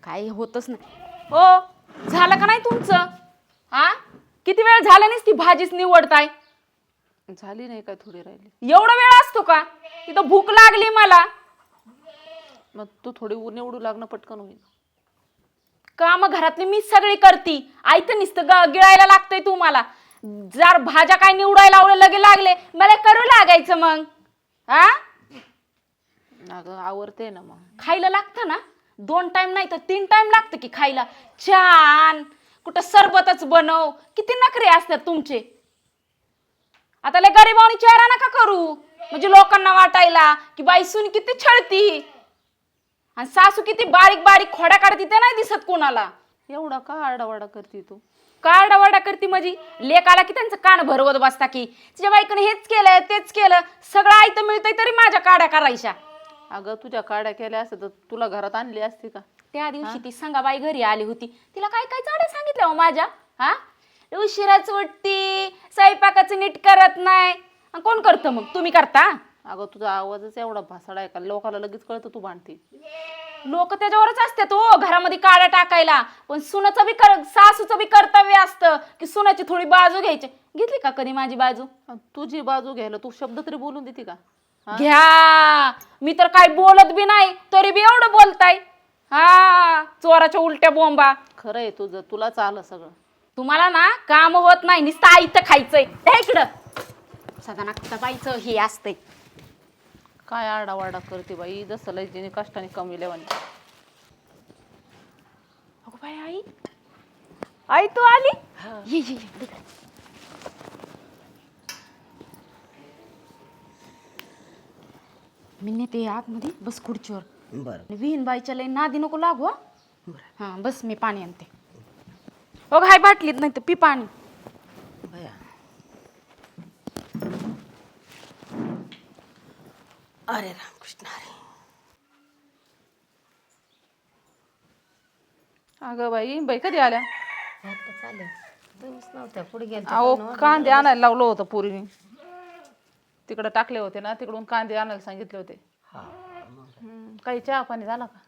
काही होतच नाही हो. झालं का नाही तुमचं? हा, किती वेळ झाला नाही ती भाजीच निवडताय. झाली नाही काय, थोडी राहिली. एवढा वेळ असतो का? तिथं भूक लागली मला. मग तू थोडी निवडू लागणं पटकन होईल. काम घरातली मी सगळी करती. आई तर नुसतं गिळायला लागतंय तुम्हाला. जर भाज्या काय निवडायला लगे लागले मला करू लागायचं मग. हा, अगं आवरते ना मग. खायला लागतं ना. 2 टाइम नाही तर 3 टाइम लागतं की खायला. छान कुठं सरबतच बनव. किती नखरे असतात तुमचे. आता लय गरीबावनी चेहरा नका करू, म्हणजे लोकांना वाटायला की बाई सून किती छळती आणि सासू किती बारीक बारीक खोड्या काढती ते नाही दिसत कोणाला. एवढा का आरडावाडा करते तू? काढावाडा करती म्हणजे लेकाला की त्यांचं कान भरवत बसता की तुझ्या बाईकडे हेच केलं तेच केलं. सगळं आयतं मिळतंय तरी माझ्या काड्या करायच्या. अगं तुझ्या काड्या केल्या असत तर तुला घरात आणली असती का? त्या दिवशी ती संगाबाई घरी आली होती. तिला काय काय चाड्या सांगितल्या हो माझ्या. हा, उशिराच उठती, स्वयंपाकाचं नीट करत नाही. कोण करतं मग? तुम्ही करता? अगं तुझा आवाजच एवढा भासाडा आहे का लोकाला लगेच कळतं तू भांडती. लोक त्याच्यावरच असतात हो घरामध्ये काड्या टाकायला. पण सुनाचं बी सासूचं बी कर्तव्य असतं की सुनाची थोडी बाजू घ्यायची. घेतली का कधी माझी बाजू? तुझी बाजू घ्यायला तू शब्द तरी बोलून देते का? घ्या, मी तर काय बोलत बी नाही तरी बी एवढं बोलताय. हा, चोराच्या उलट्या बोंबा. खरं आहे तुझं, तुलाच आलं सगळं. तुम्हाला ना काम होत नाही, नुसतं आयतं खायचंय. हे इकडं सदा बाईचं हे असतंय. काय आरडावाडा करते बाई, जसं लय कष्टाने कमविल्या म्हणे. अगो बाई, आई आई तू आली. ये ये ये. मी नेते आतमध्ये बस खुर्चीवर. बरं विहीन बाईच्या लई नादी नको लागू. हा बस, मी पाणी आणते. हो हाय बाटलीत, नाही तर पी पाणी. बया. अरे रामकृष्ण हरी. अगं बाई कधी आल्या? आता चालेल, तुम्हीच नव्हत्या पुढे गेल. अहो कांदे आणायला लावलं होतं पोरीने. तिकडं टाकले होते ना, तिकडून कांदे आणायला सांगितले होते. काही चहा पाणी झाला का?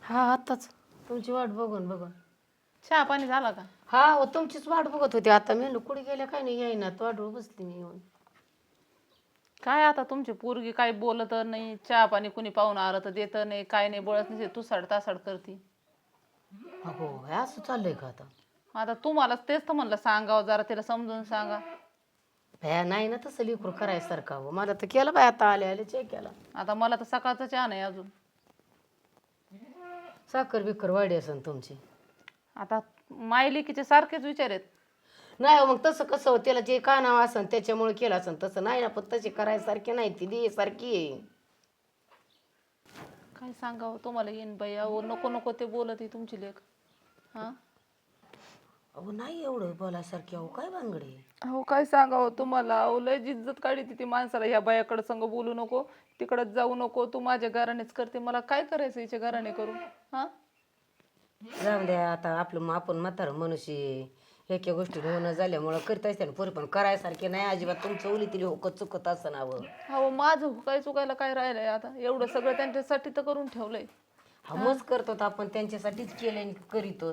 हा आताच तुमची वाट बघून चहा पाणी झाला का? हा हो, तुमचीच वाट बघत होती. आता मी कुठे गेल्या काय नाही, येईना वाटवर बसली मी येऊन. काय आता तुमची पोरगी काय बोलत नाही, चहा पाणी कुणी पाहून आलं तर देत नाही, काय नाही बोलत नाही, तू तासाड करती. हो असं चाललंय का आता? आता तुम्हाला तेच तर म्हणलं सांगावं, जरा तिला समजून सांगा. भया नाही ना तसं लिकरू करायसारखं. हो मला तर केलं बाय, आता आले चेक केला. आता मला तर सकाळचा चहा नाही अजून. साखर बिकर वाढी असन तुमची. आता मायलिकीचे सारखेच विचार आहेत. नाही मग तसं कसं हो, त्याला जे का नाव असन त्याच्यामुळे केलं असन. तसं नाही ना, पण तशी करायसारखी नाही, ती दे सारखी आहे. काय सांगावं तुम्हाला येईन बाई. अहो नको नको ते बोलत आहे तुमची लेक. हा, अहो नाही एवढं बोलायसारखी. अहो काय भानगडी. अहो काय सांगावं तुम्हाला. अहो लय जिज्जत काढी ती माणसाला. ह्या बायाकडे संग बोलू नको, तिकडच जाऊ नको, तू माझ्या घरानेच करते. मला काय करायचं हिच्या घराने करून? हा, जाऊ द्या आता. आपलं आपण म्हातारं मनुष्य एका गोष्टी होणं झाल्यामुळं करता येते ना पोरी, पण करायसारखे नाही अजिबात. तुमचं उली तिली होकत चुकत असं ना. अहो माझं काय चुकायला काय राहिलंय आता? एवढं सगळं त्यांच्यासाठी तर करून ठेवलंय. मज करतो आपण, त्यांच्यासाठीच केलं करीतो.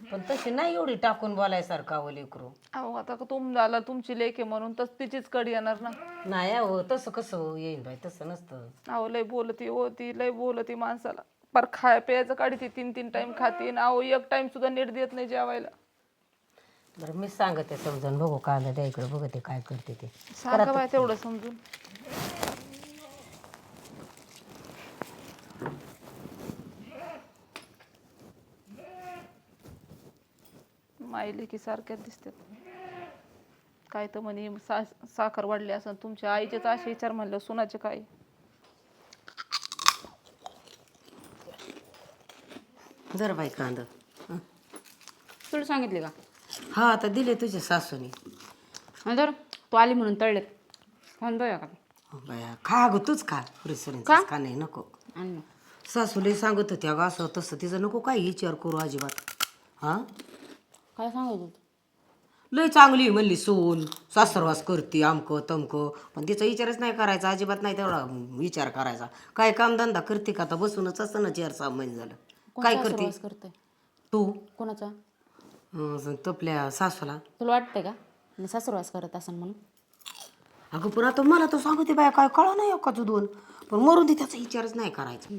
पण तशी नाही एवढी टाकून बोलायसारखं. अहो लेकरू. अहो आता झाला तुमची लेक आहे म्हणून तर तिचीच कडी येणार ना. नाही हो, तसं कसं येईन बाई, तसं नसतं. अहो लय बोलती होती, लय बोलती माणसाला. पर खाय प्यायचं काढते, 3 टाइम खाते. अहो 1 टाइम सुद्धा नीट देत नाही जेवायला. बरं मी सांगते समजून. बघू कांदा द्या इकडे, बघते काय करते ते. सांगा बाय तेवढं समजून. मायले की सारख्याच दिसतात. काय तर म्हणे साखर वाढली असं. तुमच्या आईचेच असे विचार म्हणलं, सुनाचे काय? जर बाई कांदा. तुला सांगितले का? हा आता दिले तुझ्या सासूने. जर तू आली म्हणून तळलेत. फोन बघा का? बाया खा गं, तूच खा. रेस्टॉरंट का नाही नको. आणि सासूला सांगत होती अगं असं तसं. तिचं नको काय विचार करू अजिबात. हा, काय सांगत होत? लय चांगली म्हणली सून, सासरवास करते आमकं तमकं. पण तिचा विचारच नाही करायचा अजिबात. नाही तेवढा विचार करायचा. काय कामधंदा करते का? आता बसूनच असतं ना 4-6 महिने झालं. काय करते करते तू कोणाचा तपल्या सासूला? तुला वाटतंय का मी सासरवास करत असन म्हणून? अगं पण आता मला तर सांगते बाया काय कळा नाही एकाचं दोन, पण मरून दे त्याचा विचारच नाही करायचा.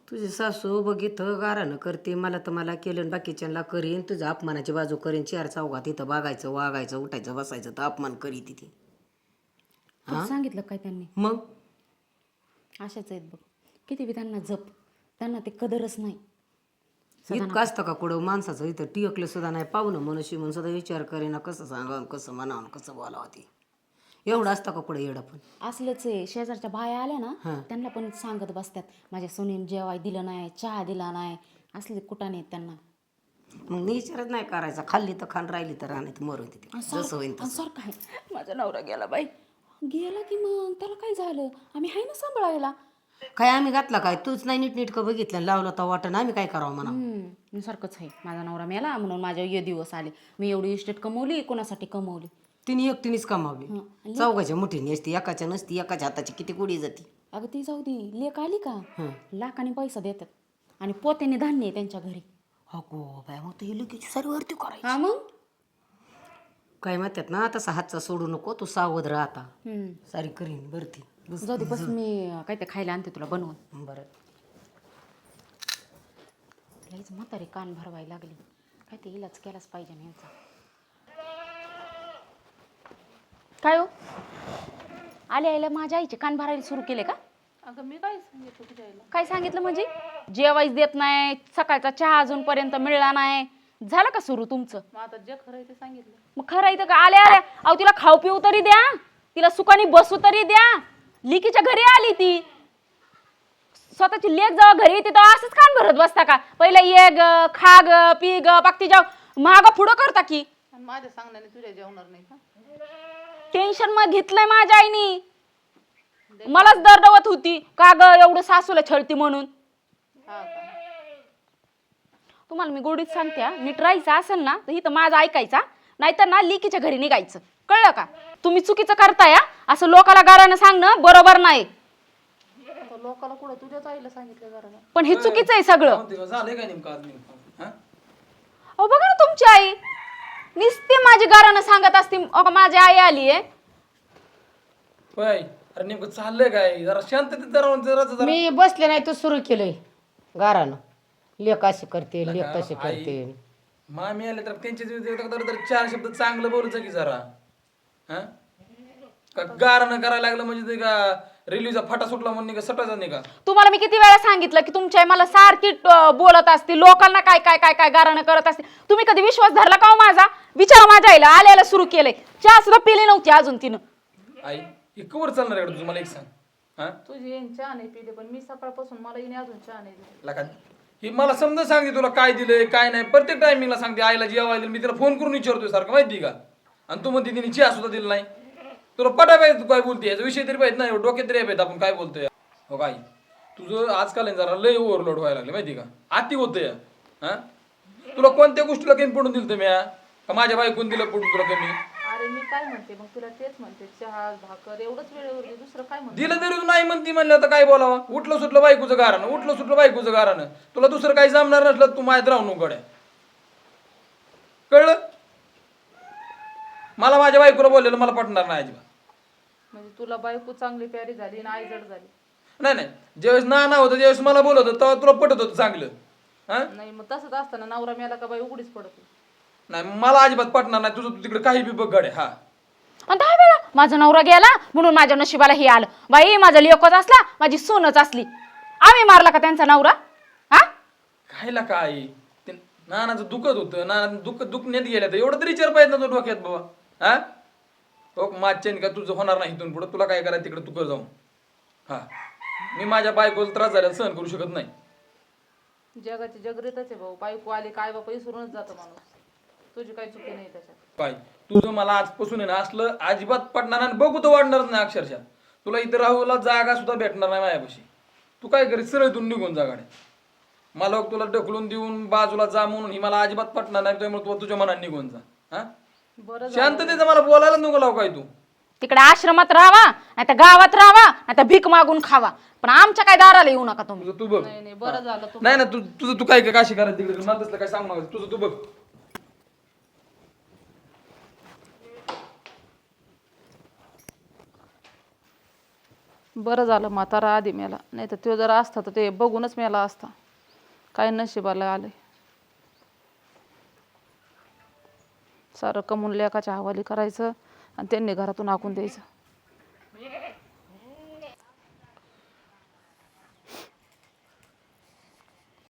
तुझी सासू बघितलं गारानं करते, मला तर मला केलं आणि बाकीच्यांना करीन, तुझं अपमानाची बाजू करीन, चार चौघात इथं बघायचं वागायचं उठायचं बसायचं तर अपमान करी ती. तुला सांगितलं काय त्यांनी? मग अशाच आहेत बघ, किती बी त्यांना जप, त्यांना ते कदरच नाही. इतकं असतं का कुठं माणसाचं इथं टिकलं सुद्धा नाही, पाहुणं मनुष्य म्हणून सुद्धा विचार करेना कसं सांगावं कसं म्हणावं कसं बोलावं ते. एवढं असतं का कुठं येडं? पण असलंच आहे. शेजारच्या बाया आल्या ना त्यांना पण सांगत बसतात माझ्या सुनेन जेवाय दिलं नाही, चहा दिला नाही, असले कुठाने आहेत त्यांना. मग विचारच नाही करायचा, खाल्ली तर खान राहिली तर राहण्यात मरून तिथे जसं होईल तसं. सर काय माझा नवरा गेला बाई, गेला की मग त्याला काय झालं, आम्ही आहे ना सांभाळायला. काय आम्ही घातला काय? तूच नाही नीटनीटकं बघितलं लावलं तर वाटण आम्ही काय करावं म्हणा. मी सारखंच आहे, माझा नवरा मेला म्हणून माझ्या ये दिवस आले. मी एवढी इस्टेट कमवली, कोणासाठी कमवली? तिने एकटीनेच कमावली, चौघाच्या मुठीने असती, एकाच्या नसती, एकाच्या हाताची किती कुडी जाती. अगं ती जाऊ दे, लेक आली का लाखाने पैसा देतात आणि पोत्याने धान्य आहे त्यांच्या घरी. अगो बाय, मग तर हे लगेच सर्ववरती करायचं. हा मग काय म्हणतात ना, तसा हातचा सोडू नको, तू सावध राहता. सारी करीन बरं ती. जाऊ दे बस, मी काय ते खायला आणते तुला बनवून. बरं. लईच म्हातारी कान भरवायला लागली, काय ते इलाज केलाच पाहिजे ना यांचा. काय हो, आले आले माझ्या आईचे कान भरायला सुरू केले का? अगं मी काय सांगितलं तुझ्या आईला? काय सांगितलं म्हणजे? जेवायच देत नाही, सकाळचा चहा अजूनपर्यंत मिळला नाही, झालं का सुरू तुमचं? मग आता जे खरं आहे ते सांगितलं. मग खरं इथं का आल्या आल्या, अहो तिला खाऊ पिऊ तरी द्या, तिला सुखाने बसू तरी द्या. लिकीच्या घरी आली ती, स्वतःची लेक जेव्हा घरी येते तेव्हा असंच कान भरत बसता का? पहिलं ये ग, खा ग, पी ग, पाकती जाऊ, माग पुढं करता की. आणि माझ्या सांगण्याने तुझ्या जेवणार नाही का? टेन्शन मग घेतलंय माझ्या आईनी, मलाच दरडवत होती का ग एवढं सासूला छळती म्हणून. हा का? तुम्हाला मी गोडीत सांगते हा, नीट राहायचं असेल ना तर इथं माझं ऐकायचा, नाहीतर ना लिकीच्या घरी निघायचं, कळलं का? तुम्ही चुकीचं करताय हा, असं लोकाला गारानं सांगणं बरोबर नाही. आता लोकाला कुठं तुझ्याच आईला सांगितलं जरा. पण हे चुकीचं आहे सगळं. झालंय काय नेमकं आज नेमकं? हा? अहो बघा ना तुमची आई नुसती माझी गारानं सांगत असते, अगं माझी आई आली आहे. होय, अरे नेमकं चाललंय काय? जरा शांततेत जरा मी बसले नाही, तू सुरू केलंय गारानं. लेक अशी करते, लेक तशी करते. मामी आले तर त्यांचे चार शब्द चांगलं बोलायचं की जरा. हा, का गारणं करायला लागलं म्हणजे ते का रेल्वेचा फाटा सुटला म्हणून का सटायचा नाही का? तुम्हाला मी किती वेळा सांगितलं की तुमची आई मला सारखी बोलत असते, लोकांना काय काय काय काय गारानं करत असते. तुम्ही कधी विश्वास धरला का हो माझा? विचारा माझ्या आईला, आल्याला सुरू केलंय. चहा सुद्धा पिली नव्हती अजून तिनं. आई हे कवर चालणार आहे तुझं मला एक सांग. हा, तुझी येईन चहा नाही पिले, पण मी सकाळपासून मला येईन अजून चहा नाही दिली. लका ही मला समजा सांगते तुला काय दिलंय काय नाही, प्रत्येक टायमिंगला सांगते आईला जेवायला दिलं. मी तिला फोन करून विचारतोय सारखं, माहिती का? आणि तू म्हणते तिने चहा सुद्धा दिला नाही. तुला पटा पाहिजे तू काय बोलते, याचा विषय तरी पाहिजे नाही, डोक्यात तरी पाहिजे आपण काय बोलतोय. हो काय तुझं आजकाल जरा लय ओव्हरलोड व्हायला लागलं माहिती का? अति होतंय. हा, तुला कोणत्या गोष्टीला कमी पडून दिलं तुम्ही? का माझ्या बायकोन दिलं पडून तुला कमी? अरे मी काय म्हणते मग तुला तेच म्हणते, चहा भाकर एवढंच वेळेवर दे, दुसरं काय म्हणते? दिलं तरी तू नाही म्हणती म्हणलं आता काय बोलावं? उठलं सुटलं बायकोचं गारानं, उठलं सुटलं बायकोचं गारानं. तुला दुसरं काही जमणार नसलं तू माझ्यात राहून उघड्या, कळलं? मला माझ्या बायकोला बोललेलं मला पटणार नाही अजिबात. म्हणजे तुला बायको चांगली प्यारी झाली आणि आई जड झाली? नाही नाही, ज्यावेळेस नाना होतं त्यावेळेस मला बोलत होतं तेव्हा तुला पटत होतं चांगलं. हा, नाही मग तसंच असताना नवरा मेला का बाई उघडीच पडते. नाही मला अजिबात पटणार नाही. तुझं तू तिकडे काही बी बघ गड्या. हा, आणि 10 वेळा माझा नवरा गेला म्हणून माझ्या नशिबाला हे आलं. बाई माझा लेकच असला, माझी सूनच असली, आम्ही मारला का त्यांचा नवरा? हा, खायला काय ते नानाचं दुखत होतं, नाना दुखण्यात गेल्या तर एवढं तरी विचार पाहिजे ना तो डोक्यात बाबा. हा, हो मागच्याने का तुझं होणार नाही इथून पुढं, तुला काय करायचं तिकडे तू कर जाऊन. हा, मी माझ्या बायकोला त्रास झाला सहन करू शकत नाही. जगाची जगरीतच आहे भाऊ, बायको आली काय बापा विसरूनच जातो माणूस. तुझी काही चुकी नाही त्याच्यात. काय तुझं मला आजपासून आहे ना असलं अजिबात पडणार आणि बघू तर वाढणारच नाही अक्षरशः. तुला इथं राहूला जागा सुद्धा भेटणार नाही माझ्यापाशी. तू काय करीत सरळ इथून निघून जा गाड्या. मला तुला ढकलून देऊन बाजूला जा म्हणून ही मला अजिबात पटणार नाही. त्यामुळे तू तुझ्या मनात निघून जा. हा, बरं शांततेचं मला बोलायला नको लाव काय तू. तिकडे आश्रमात राहावा नाही तर गावात राहावा नाही तर भीक मागून खावा, पण आमच्या काय दाराला येऊ नका तुम्ही. तुझं तू बघ. नाही नाही बरं झालं तू नाही ना तुझं तू काय काय काशी करायचं तिकडे मला तसलं काय सांगू नका, तुझं तू बघ. बरं झालं म्हातारा आधी मेला, नाही तर तो जर असता तर ते बघूनच मेला असता. काय नशिबाला आले, सारं कमून लेकाच्या हवाली करायचं आणि त्यांनी घरातून हाकून द्यायचं.